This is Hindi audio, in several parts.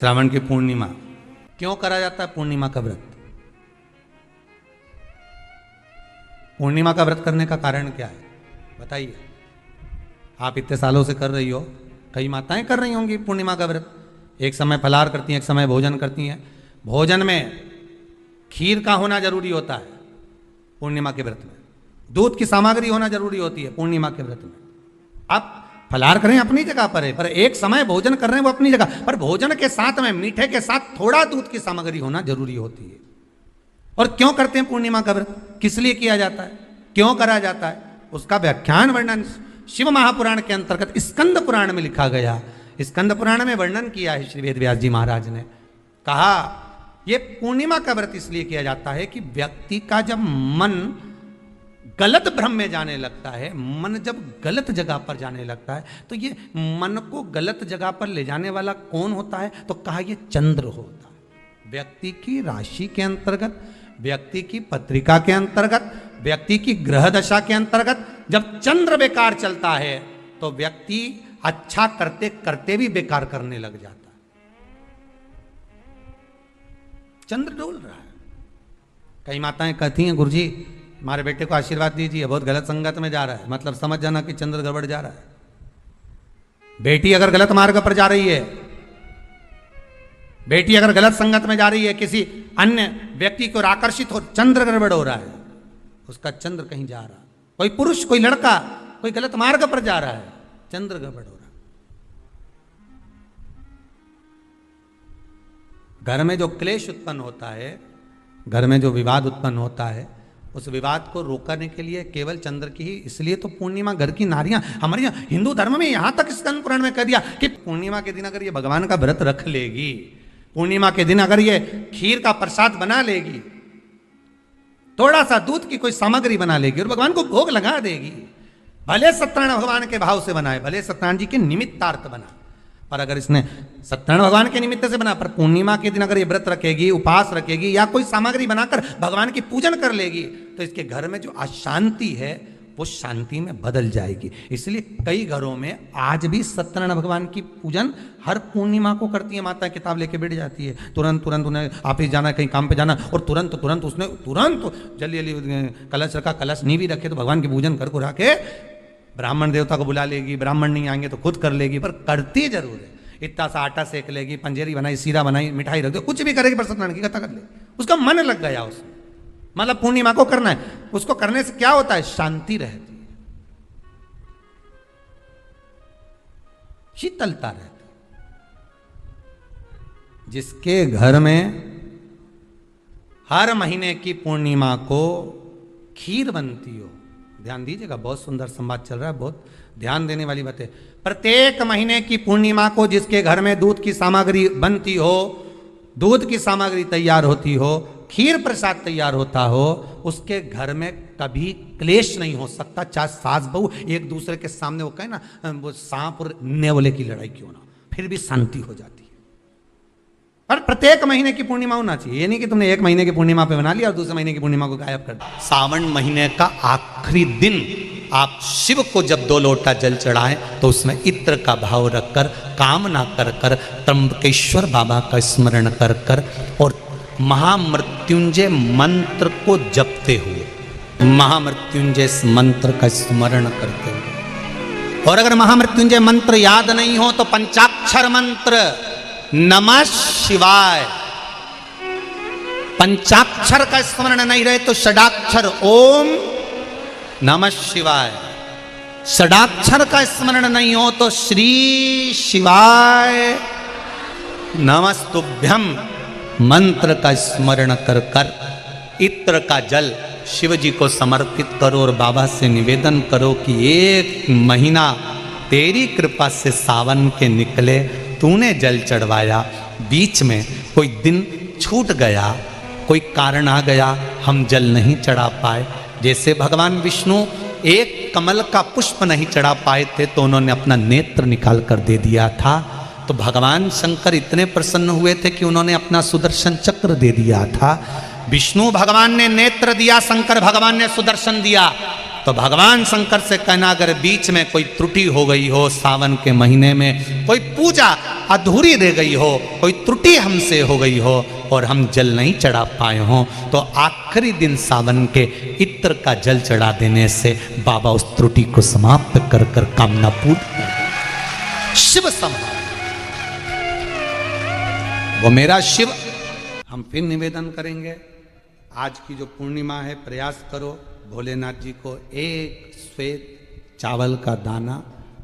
श्रावण की पूर्णिमा क्यों करा जाता है? पूर्णिमा का व्रत। पूर्णिमा का व्रत करने का कारण क्या है बताइए? आप इतने सालों से कर रही हो, कई माताएं कर रही होंगी पूर्णिमा का व्रत। एक समय फलाहार करती हैं, एक समय भोजन करती हैं। भोजन में खीर का होना जरूरी होता है पूर्णिमा के व्रत में। दूध की सामग्री होना जरूरी होती है पूर्णिमा के व्रत में। आप फलाहार करें अपनी जगह पर है, पर एक समय भोजन कर रहे हैं वो अपनी जगह पर। भोजन के साथ में मीठे के साथ थोड़ा दूध की सामग्री होना जरूरी होती है। और क्यों करते हैं पूर्णिमा का व्रत? किस लिए किया जाता है, क्यों करा जाता है, उसका व्याख्यान वर्णन शिव महापुराण के अंतर्गत स्कंद पुराण में लिखा गया। स्कंद पुराण में वर्णन किया है श्री वेदव्यास जी महाराज ने। कहा ये पूर्णिमा का व्रत इसलिए किया जाता है कि व्यक्ति का जब मन गलत भ्रम में जाने लगता है, मन जब गलत जगह पर जाने लगता है, तो ये मन को गलत जगह पर ले जाने वाला कौन होता है? तो कहा ये चंद्र होता है। व्यक्ति की राशि के अंतर्गत, व्यक्ति की पत्रिका के अंतर्गत, व्यक्ति की ग्रह दशा के अंतर्गत जब चंद्र बेकार चलता है तो व्यक्ति अच्छा करते करते भी बेकार करने लग जाता है। चंद्र डोल रहा है। कई माताएं कहती हैं गुरुजी हमारे बेटे को आशीर्वाद दीजिए, बहुत गलत संगत में जा रहा है। मतलब समझ जाना कि चंद्र गड़बड़ जा रहा है। बेटी अगर गलत मार्ग पर जा रही है, बेटी अगर गलत संगत में जा रही है, किसी अन्य व्यक्ति को आकर्षित हो, चंद्र गड़बड़ हो रहा है, उसका चंद्र कहीं जा रहा है। कोई पुरुष, कोई लड़का, कोई गलत मार्ग पर जा रहा है, चंद्र गड़बड़ हो रहा है। घर में जो क्लेश उत्पन्न होता है, घर में जो विवाद उत्पन्न होता है, उस विवाद को रोकने के लिए केवल चंद्र की ही, इसलिए तो पूर्णिमा घर की नारियां हमारे यहाँ हिंदू धर्म में यहां तक स्कंद पुराण में कह दिया कि पूर्णिमा के दिन अगर ये भगवान का व्रत रख लेगी, पूर्णिमा के दिन अगर ये खीर का प्रसाद बना लेगी, थोड़ा सा दूध की कोई सामग्री बना लेगी और भगवान को भोग लगा देगी, भले सत्यनारायण भगवान के भाव से बनाए, भले सत्यनारायण जी के निमित्तार्थ बना, पर अगर इसने सत्यनारायण भगवान के निमित्त से बना, पर पूर्णिमा के दिन अगर ये व्रत रखेगी, उपास रखेगी या कोई सामग्री बनाकर भगवान की पूजन कर लेगी, तो इसके घर में जो अशांति है वो शांति में बदल जाएगी। इसलिए कई घरों में आज भी सत्यनारायण भगवान की पूजन हर पूर्णिमा को करती है। माता किताब लेके बैठ जाती है, तुरंत तुरंत उन्हें ऑफिस जाना, कहीं काम पे जाना, और तुरंत तुरंत उसने जल्दी जल्दी कलश रखा, कलश नहीं भी रखे तो भगवान की पूजन कर को रखे, ब्राह्मण देवता को बुला लेगी, ब्राह्मण नहीं आएंगे तो खुद कर लेगी, पर करती जरूर है। इतना सा आटा सेक लेगी, पंजेरी बनाई, सीरा बनाई, मिठाई रख दो, कुछ भी करेगी पर सत्यनारायण की कथा कर ले। उसका मन लग गया उसमें, मतलब पूर्णिमा को करना है। उसको करने से क्या होता है? शांति रहती है, शीतलता रहती है। जिसके घर में हर महीने की पूर्णिमा को खीर बनती हो, ध्यान दीजिएगा, बहुत सुंदर संवाद चल रहा है, बहुत ध्यान देने वाली बात है। प्रत्येक महीने की पूर्णिमा को जिसके घर में दूध की सामग्री बनती हो, दूध की सामग्री तैयार होती हो, खीर प्रसाद तैयार होता हो, उसके घर में कभी क्लेश नहीं हो सकता। चाहे सास बहू एक दूसरे के सामने वो कहे ना, वो सांप और नेवले की लड़ाई क्यों ना, फिर भी शांति हो जाती है। पर प्रत्येक महीने की पूर्णिमा होना चाहिए। ये नहीं कि तुमने एक महीने की पूर्णिमा पे बना लिया और दूसरे महीने की पूर्णिमा को गायब कर दिया। सावन महीने का आखिरी दिन आप शिव को जब 2 लोटा जल चढ़ाएं तो उसमें इत्र का भाव रखकर, कामना कर कर, त्र्यंबकेश्वर बाबा का स्मरण कर कर और महामृत्युंजय मंत्र को जपते हुए, महामृत्युंजय मंत्र का स्मरण करते हुए, और अगर महामृत्युंजय मंत्र याद नहीं हो तो पंचाक्षर मंत्र नमः शिवाय, पंचाक्षर का स्मरण नहीं रहे तो षडाक्षर ओम नमः शिवाय, षडाक्षर का स्मरण नहीं हो तो श्री शिवाय नमस्तुभ्यम मंत्र का स्मरण कर कर इत्र का जल शिव जी को समर्पित करो और बाबा से निवेदन करो कि 1 महीना तेरी कृपा से सावन के निकले, तूने जल चढ़वाया, बीच में कोई दिन छूट गया, कोई कारण आ गया, हम जल नहीं चढ़ा पाए। जैसे भगवान विष्णु एक कमल का पुष्प नहीं चढ़ा पाए थे तो उन्होंने अपना नेत्र निकाल कर दे दिया था, तो भगवान शंकर इतने प्रसन्न हुए थे कि उन्होंने अपना सुदर्शन चक्र दे दिया था। विष्णु भगवान ने नेत्र दिया, शंकर भगवान ने सुदर्शन दिया, तो तो भगवान शंकर से कहना अगर बीच में कोई त्रुटि हो गई हो, सावन के महीने में कोई पूजा अधूरी रह गई हो, कोई त्रुटि हमसे हो गई हो और हम जल नहीं चढ़ा पाए हों, तो आखिरी दिन सावन के इत्र का जल चढ़ा देने से बाबा उस त्रुटि को समाप्त कर कर कामना पूर्ण कर दें। शिव संभाल वो मेरा शिव। हम फिर निवेदन करेंगे, आज की जो पूर्णिमा है, प्रयास करो भोलेनाथ जी को एक श्वेत चावल का दाना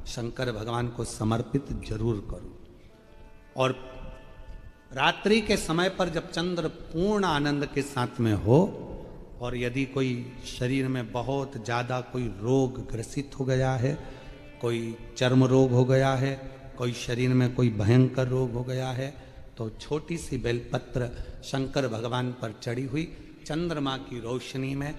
शंकर भगवान को समर्पित जरूर करो। और रात्रि के समय पर जब चंद्र पूर्ण आनंद के साथ में हो, और यदि कोई शरीर में बहुत ज़्यादा कोई रोग ग्रसित हो गया है, कोई चर्म रोग हो गया है, कोई शरीर में कोई भयंकर रोग हो गया है, तो छोटी सी बेलपत्र शंकर भगवान पर चढ़ी हुई चंद्रमा की रोशनी में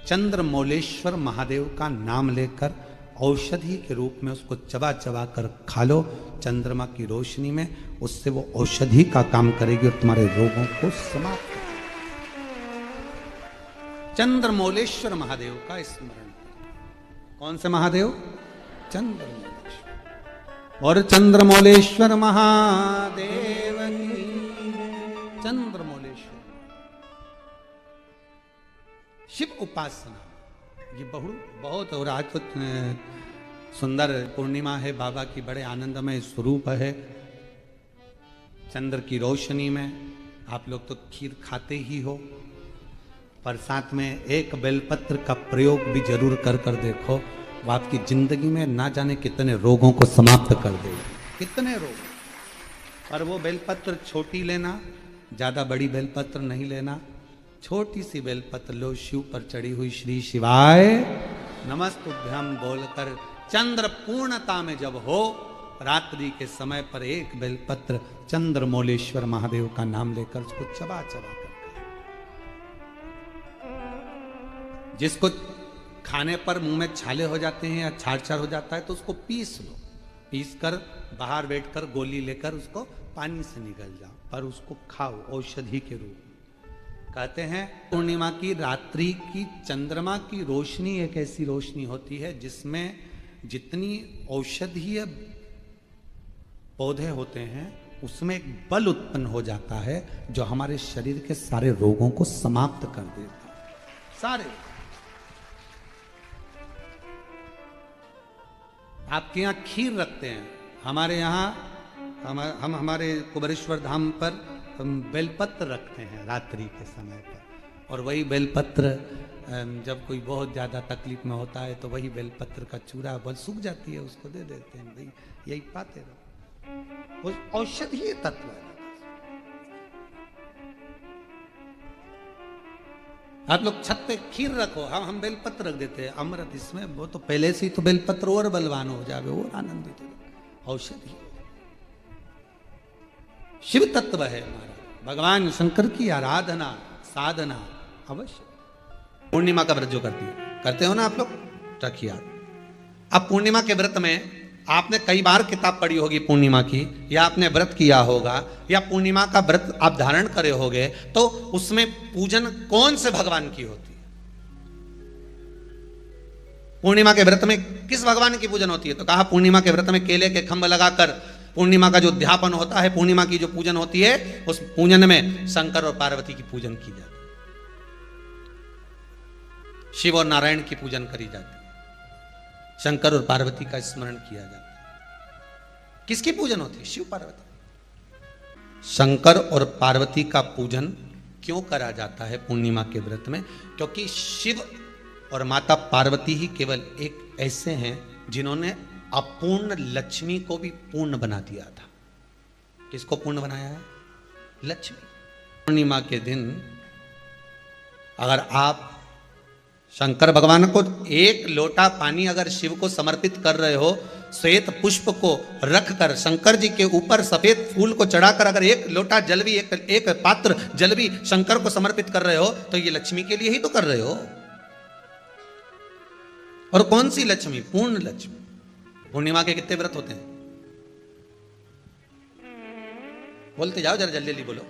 चंद्रमौलेश्वर महादेव का नाम लेकर औषधि के रूप में उसको चबा चबा कर खा लो चंद्रमा की रोशनी में। उससे वो औषधि का काम करेगी और तुम्हारे रोगों को समाप्त करेगी। चंद्रमौलेश्वर महादेव का स्मरण करें। कौन से महादेव? चंद्रमौलेश्वर। और चंद्रमौलेश्वर महादेव की चंद्रमौलेश्वर शिव उपासना ये बहुत और आज तो सुंदर पूर्णिमा है, बाबा की बड़े आनंदमय स्वरूप है। चंद्र की रोशनी में आप लोग तो खीर खाते ही हो, पर साथ में एक बेलपत्र का प्रयोग भी जरूर कर कर देखो, वो आपकी जिंदगी में ना जाने कितने रोगों को समाप्त कर देगी, कितने रोग। पर वो बेलपत्र छोटी लेना, ज्यादा बड़ी बेलपत्र नहीं लेना, छोटी सी बेलपत्र लो, शिव पर चढ़ी हुई श्री शिवाय नमस्तुभ्यम बोलकर चंद्र पूर्णता में जब हो, रात्रि के समय पर एक बेलपत्र चंद्रमौलेश्वर महादेव का नाम लेकर उसको चबा चबा कर, जिसको खाने पर मुंह में छाले हो जाते हैं या छाड़ छाड़ हो जाता है तो उसको पीस लो, पीस कर बाहर बैठकर गोली लेकर उसको पानी से निगल जाओ, पर उसको खाओ औषधि के रूप में। कहते हैं पूर्णिमा की रात्रि की चंद्रमा की रोशनी एक ऐसी रोशनी होती है जिसमें जितनी औषधीय पौधे होते हैं उसमें एक बल उत्पन्न हो जाता है जो हमारे शरीर के सारे रोगों को समाप्त कर देता है। सारे आपके यहाँ खीर रखते हैं, हमारे यहाँ हम हमारे कुबेरेश्वर धाम पर हम बेलपत्र रखते हैं रात्रि के समय पर, और वही बेलपत्र जब कोई बहुत ज़्यादा तकलीफ में होता है तो वही बेलपत्र का चूरा बल सूख जाती है उसको दे देते हैं, भाई यही पाते रहो, औषधीय तत्व है। आप लोग छत पे खीर रखो, हम बेलपत्र रख देते हैं, अमृत इसमें, वो तो पहले से ही तो बेलपत्र और बलवान हो जावे और आनंदित हो। औषधि शिव तत्व है हमारा, भगवान शंकर की आराधना साधना अवश्य। पूर्णिमा का व्रत जो करते हो ना आप लोग, रखिए। अब पूर्णिमा के व्रत में आपने कई बार किताब पढ़ी होगी पूर्णिमा की, या आपने व्रत किया होगा, या पूर्णिमा का व्रत आप धारण करे होगे, तो उसमें पूजन कौन से भगवान की होती है? पूर्णिमा के व्रत में किस भगवान की पूजन होती है? तो कहा पूर्णिमा के व्रत में केले के खंभ लगाकर पूर्णिमा का जो अध्यापन होता है, पूर्णिमा की जो पूजन होती है, उस पूजन में शंकर और पार्वती की पूजन की जाती है, शिव और नारायण की पूजन करी जाती है, शंकर और पार्वती का स्मरण किया जाता है। किसकी पूजन होती है? शिव पार्वती। शंकर और पार्वती का पूजन क्यों करा जाता है पूर्णिमा के व्रत में? क्योंकि शिव और माता पार्वती ही केवल एक ऐसे हैं जिन्होंने अपूर्ण लक्ष्मी को भी पूर्ण बना दिया था। किसको पूर्ण बनाया है? लक्ष्मी। पूर्णिमा के दिन अगर आप शंकर भगवान को एक लोटा पानी अगर शिव को समर्पित कर रहे हो, श्वेत पुष्प को रखकर शंकर जी के ऊपर सफेद फूल को चढ़ाकर अगर एक लोटा जल भी, एक पात्र जल भी शंकर को समर्पित कर रहे हो, तो ये लक्ष्मी के लिए ही तो कर रहे हो। और कौन सी लक्ष्मी? पूर्ण लक्ष्मी। पूर्णिमा के कितने व्रत होते हैं? बोलते जाओ जरा, जल्दी जल्दी बोलो।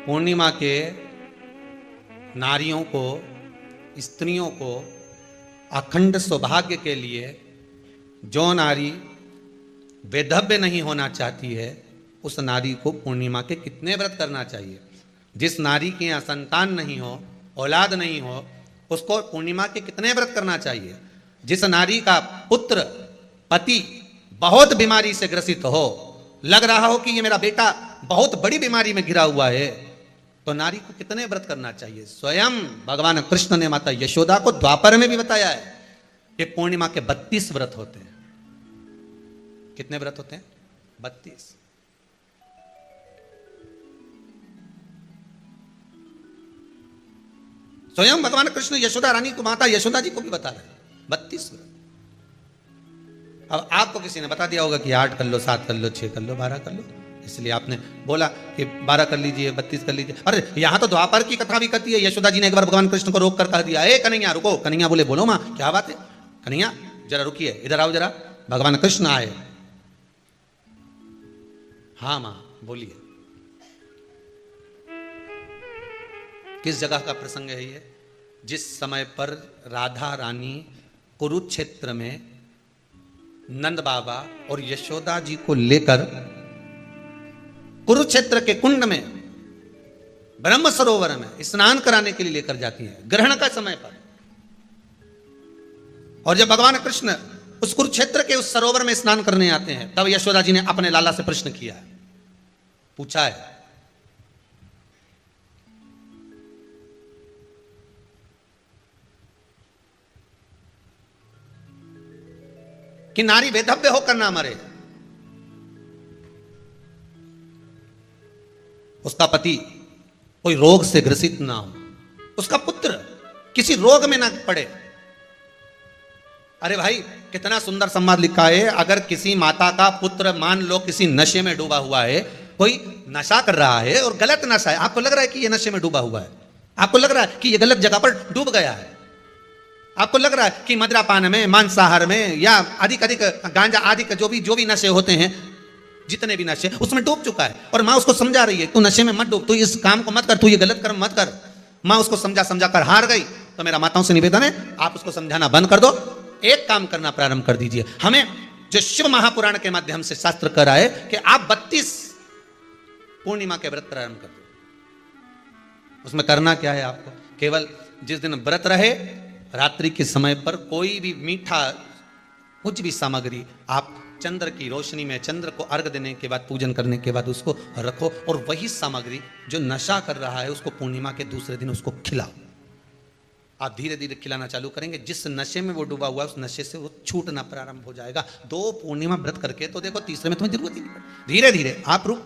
पूर्णिमा के नारियों को स्त्रियों को अखंड सौभाग्य के लिए जो नारी वैधव्य नहीं होना चाहती है उस नारी को पूर्णिमा के कितने व्रत करना चाहिए। जिस नारी के यहाँ संतान नहीं हो, औलाद नहीं हो, उसको पूर्णिमा के कितने व्रत करना चाहिए। जिस नारी का पुत्र पति बहुत बीमारी से ग्रसित हो, लग रहा हो कि ये मेरा बेटा बहुत बड़ी बीमारी में घिरा हुआ है, तो नारी को कितने व्रत करना चाहिए। स्वयं भगवान कृष्ण ने माता यशोदा को द्वापर में भी बताया है कि पूर्णिमा के 32 व्रत होते हैं। कितने व्रत होते हैं? 32। स्वयं भगवान कृष्ण यशोदा रानी को, माता यशोदा जी को भी बता रहे हैं 32 व्रत। अब आपको किसी ने बता दिया होगा कि 8 कर लो, 7 कर लो, 6 कर लो, 12 कर लो, इसलिए आपने बोला कि 12 कर लीजिए, 32 कर लीजिए। अरे यहां तो द्वापर की कथा भी करती है। यशोदा जी ने एक बार भगवान कृष्ण को रोक कर कह दिया, ए कन्हैया रुको। कन्हैया बोले, बोलो मां क्या बात है। कन्हैया जरा रुकिए, इधर आओ जरा। भगवान कृष्ण आए। हाँ मां बोलिए। किस जगह का प्रसंग है ये? जिस समय पर राधा रानी कुरुक्षेत्र में नंद बाबा और यशोदा जी को लेकर कुरुक्षेत्र के कुंड में, ब्रह्म सरोवर में स्नान कराने के लिए लेकर जाती है, ग्रहण का समय पर। और जब भगवान कृष्ण उस कुरुक्षेत्र के उस सरोवर में स्नान करने आते हैं, तब यशोदा जी ने अपने लाला से प्रश्न किया है, पूछा है कि नारी वेधव्य होकर ना मरे। उसका पति कोई रोग से ग्रसित ना हो, उसका पुत्र किसी रोग में ना पड़े। अरे भाई कितना सुंदर संवाद लिखा है। अगर किसी माता का पुत्र मान लो किसी नशे में डूबा हुआ है, कोई नशा कर रहा है और गलत नशा है, आपको लग रहा है कि ये नशे में डूबा हुआ है, आपको लग रहा है कि ये गलत जगह पर डूब गया है, आपको लग रहा है कि मदिरापान में, मांसाहार में या अधिक गांजा आदि का जो भी नशे होते हैं, जितने भी नशे, उसमें डूब चुका है। और माँ उसको समझा रही है, तू नशे में मत डूब, तू इस काम को मत कर, तू ये गलत कर्म मत कर। माँ उसको समझा कर हार गई। तो मेरा माताओं से निवेदन है, आप उसको समझाना बंद कर दो, एक काम करना प्रारंभ कर दीजिए। हमें जो शिव महापुराण के माध्यम से शास्त्र कर रहा है कि आप 32 पूर्णिमा के व्रत प्रारंभ कर दो। उसमें करना क्या है आपको? केवल जिस दिन व्रत रहे, रात्रि के समय पर कोई भी मीठा कुछ भी सामग्री आप चंद्र की रोशनी में, चंद्र को अर्घ देने के बाद, पूजन करने के बाद उसको रखो, और वही सामग्री जो नशा कर रहा है उसको पूर्णिमा के दूसरे दिन उसको खिलाओ। आप धीरे धीरे खिलाना चालू करेंगे, जिस नशे में वो डूबा हुआ है उस नशे से वो छूटना प्रारंभ हो जाएगा। 2 पूर्णिमा व्रत करके तो देखो, तीसरे में तुम्हें जरूरत ही नहीं, धीरे धीरे आप रुक,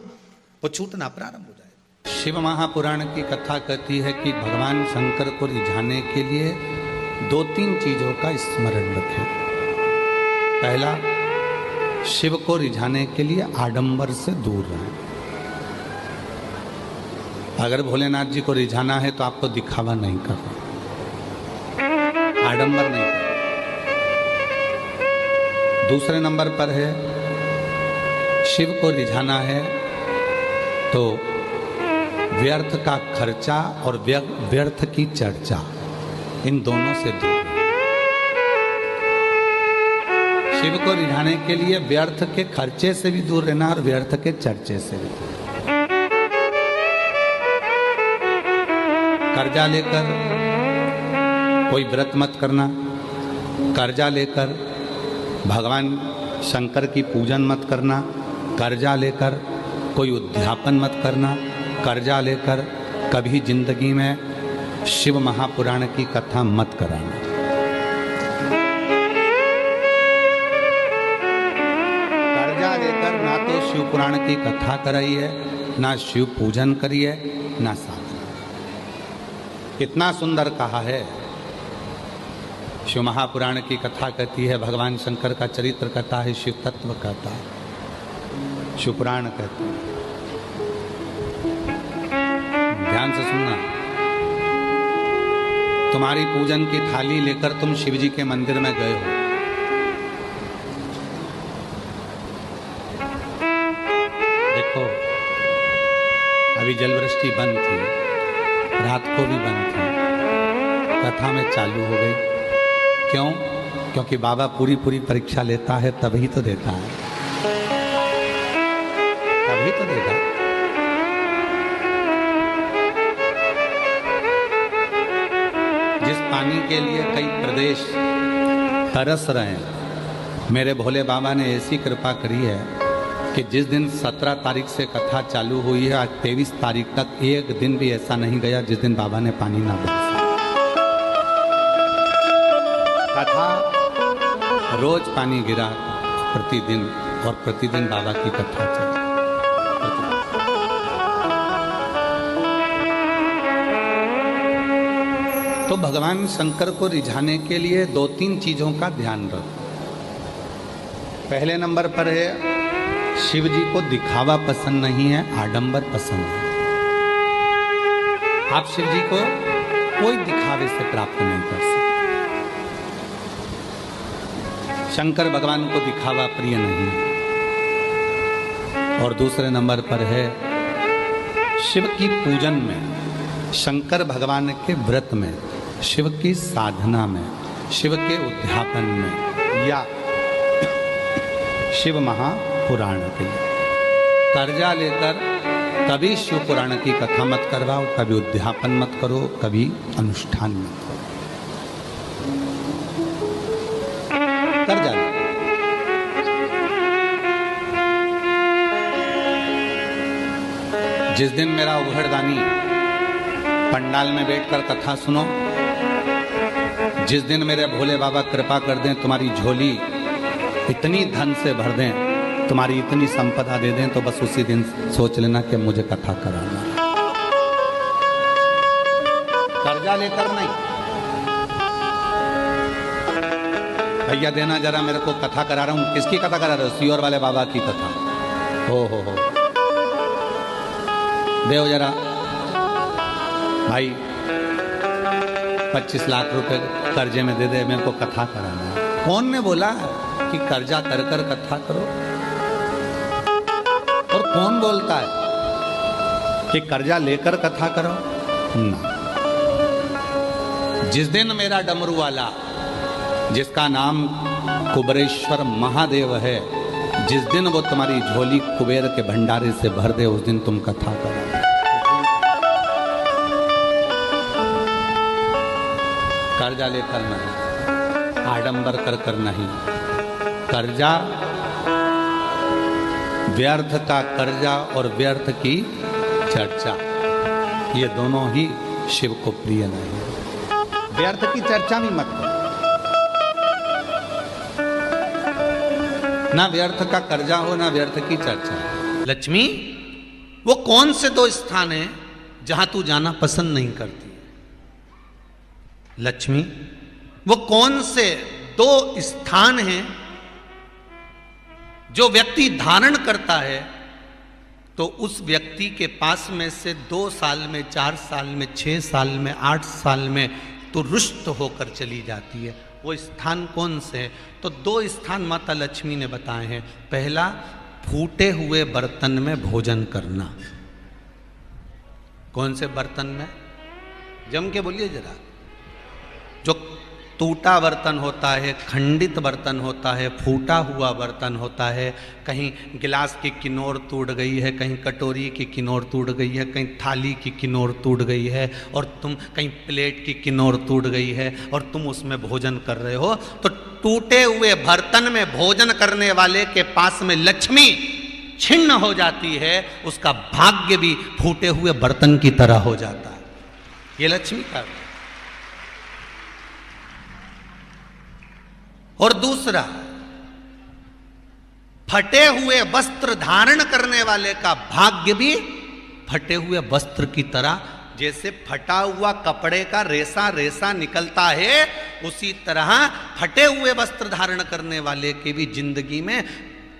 वो छूटना प्रारंभ हो जाएगा। शिव महापुराण की कथा कहती है कि भगवान शंकर को रिझाने के लिए 2-3 चीजों का स्मरण रखें। पहला, शिव को रिझाने के लिए आडंबर से दूर रहें। अगर भोलेनाथ जी को रिझाना है तो आपको दिखावा नहीं करना, आडंबर नहीं करना। दूसरे नंबर पर है, शिव को रिझाना है तो व्यर्थ का खर्चा और व्यर्थ की चर्चा, इन दोनों से दूर। शिव को रिझाने के लिए व्यर्थ के खर्चे से भी दूर रहना और व्यर्थ के चर्चे से भी। कर्जा लेकर कोई व्रत मत करना, कर्जा लेकर भगवान शंकर की पूजन मत करना, कर्जा लेकर कोई उद्यापन मत करना, कर्जा लेकर कभी जिंदगी में शिव महापुराण की कथा मत कराना। कर्जा लेकर ना तो शिव पुराण की कथा कराइए, ना शिव पूजन करिए, ना साधना। कितना सुंदर कहा है। शिव महापुराण की कथा कहती है, भगवान शंकर का चरित्र कहता है, शिव तत्व कहता है, शिव पुराण कहता है। ध्यान से सुनना। तुम्हारी पूजन की थाली लेकर तुम शिवजी के मंदिर में गए हो, देखो अभी जलवृष्टि बंद थी, रात को भी बंद थी, कथा में चालू हो गई। क्यों? क्योंकि बाबा पूरी पूरी परीक्षा लेता है, तभी तो देता है, तभी तो देता है। जिस पानी के लिए कई प्रदेश तरस रहे हैं, मेरे भोले बाबा ने ऐसी कृपा करी है कि जिस दिन 17 तारीख से कथा चालू हुई है, आज 23 तारीख तक एक दिन भी ऐसा नहीं गया जिस दिन बाबा ने पानी ना बरसा। कथा रोज पानी गिरा प्रतिदिन, और प्रतिदिन बाबा की कथा चली। तो भगवान शंकर को रिझाने के लिए 2-3 चीजों का ध्यान रखो। पहले नंबर पर है, शिव जी को दिखावा पसंद नहीं है, आडंबर पसंद है। आप शिव जी को कोई दिखावे से प्राप्त नहीं कर सकते। शंकर भगवान को दिखावा प्रिय नहीं है। और दूसरे नंबर पर है, शिव की पूजन में, शंकर भगवान के व्रत में, शिव की साधना में, शिव के उद्यापन में, या शिव महापुराण के लिए कर्जा लेकर कभी शिव पुराण की कथा मत करवाओ, कभी उद्यापन मत करो, कभी अनुष्ठान मत करो। कर्जा लो। जिस दिन मेरा उघड़दानी पंडाल में बैठकर कथा सुनो, जिस दिन मेरे भोले बाबा कृपा कर दें, तुम्हारी झोली इतनी धन से भर दें, तुम्हारी इतनी संपदा दे दें, तो बस उसी दिन सोच लेना कि मुझे कथा कराना। कर्जा लेकर नहीं, भैया देना जरा, मेरे को कथा करा रहा हूं। किसकी कथा करा रहे हो? सियोर वाले बाबा की कथा। हो देव जरा भाई, 25 लाख रुपए कर्जे में दे दे, मेरे को कथा कराना है। कौन ने बोला कि कर्जा कर कर कथा करो? और कौन बोलता है कि कर्जा लेकर कथा करो? ना। जिस दिन मेरा डमरू वाला, जिसका नाम कुबेरेश्वर महादेव है, जिस दिन वो तुम्हारी झोली कुबेर के भंडारे से भर दे, उस दिन तुम कथा करो। कर्जा लेकर नहीं, आडंबर कर कर नहीं। कर्जा, व्यर्थ का कर्जा और व्यर्थ की चर्चा, ये दोनों ही शिव को प्रिय नहीं है। व्यर्थ की चर्चा भी मत करो, ना व्यर्थ का कर्जा हो, ना व्यर्थ की चर्चा। लक्ष्मी, वो कौन से 2 स्थान हैं जहां तू जाना पसंद नहीं करती? लक्ष्मी, वो कौन से 2 स्थान हैं जो व्यक्ति धारण करता है तो उस व्यक्ति के पास में से 2 साल में, 4 साल में, 6 साल में, 8 साल में तो रुष्ट होकर चली जाती है? वो स्थान कौन से हैं? तो 2 स्थान माता लक्ष्मी ने बताए हैं। पहला, फूटे हुए बर्तन में भोजन करना। कौन से बर्तन में? जम के बोलिए जरा। जो टूटा बर्तन होता है, खंडित बर्तन होता है, फूटा हुआ बर्तन होता है, कहीं गिलास की किनोर टूट गई है, कहीं कटोरी की किनोर टूट गई है, कहीं थाली की किनोर टूट गई है, और तुम कहीं प्लेट की किनोर टूट गई है और तुम उसमें भोजन कर रहे हो, तो टूटे हुए बर्तन में भोजन करने वाले के पास में लक्ष्मी छिन्न हो जाती है, उसका भाग्य भी फूटे हुए बर्तन की तरह हो जाता है। ये लक्ष्मी का। और दूसरा, फटे हुए वस्त्र धारण करने वाले का भाग्य भी फटे हुए वस्त्र की तरह, जैसे फटा हुआ कपड़े का रेसा रेसा निकलता है, उसी तरह फटे हुए वस्त्र धारण करने वाले की भी जिंदगी में